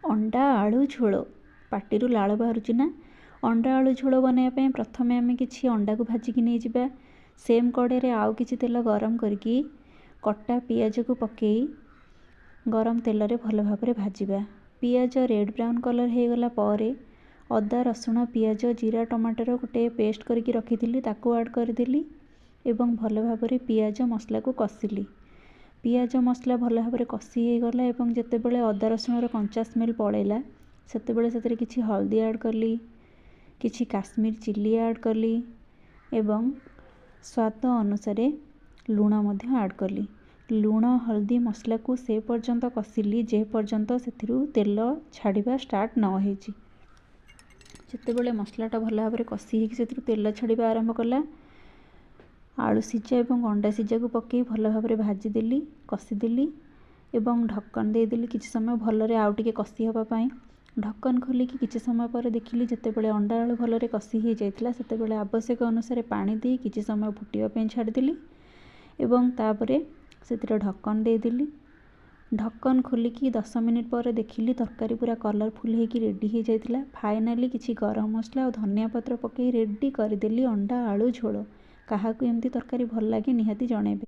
अंडा आलू झोल पाटिरू लाल बाहरुची ना। अंडा आलू झोल बनाइबा पई प्रथमे आमे किछि अंडा को भाजिकी नहीं जिबा। सेम कड़े आउ किछि तेल गरम करके कटा पियाज को पकई गरम तेल रे भल भाव रे भाजिबा। पियाज रेड ब्राउन कलर हो गला पर अदा रसुण पियाज जीरा टमाटर गोटे पेस्ट करके रखी ताकू ऐड करदेली एवं भल भाव रे पियाज मसला को कषिली। पियाज मसला भल भाव रे कषि हो गला एवं जेतेबेले अदा रसुण कंचा स्मेल पड़ेला सेतेबेले सेतरे किछि हल्दी ऐड करली, किछि काश्मीर चिल्ली ऐड करली एवं स्वाद अनुसार लूण मध्य ऐड करली। लूण हल्दी मसला को से पर्यंत कषिली जे पर्यंत सेथिरु तेल छाड़िबा स्टार्ट न होइछि। जेतेबेले मसलाटा भल भाव रे कषि हेकि सेथिरु तेल छाड़िबा आरंभ कला आलू सिझा एवं अंडा सिझा को पकई भल भाव रे भाजिदेली कषिदेली एवं ढक्कन देदेली किछि समय भलरे आउ टिके कषि हबा पई। ढक्कन खोलिकी किछि समय पर देखिली जेतेबेले अंडा आलू भलरे कषि हो जाइतिला सेतेबेले आवश्यक अनुसार पानी दे किछि समय फुटिबा पई छाड़िदेली एवं तापरे सेतिरे ढक्कन देदेली। ढक्कन खोलिकी 10 मिनिट पर देखिली तरकारी पूरा कलरफुल होगी रेडी हो जाइतिला। फाइनाली किछि गरम मसला और धनिया पत्र पकई रेडी करदेली अंडा आलू झोल। काहाकू एमती तरकारी भल लागे निहाती जणेबे।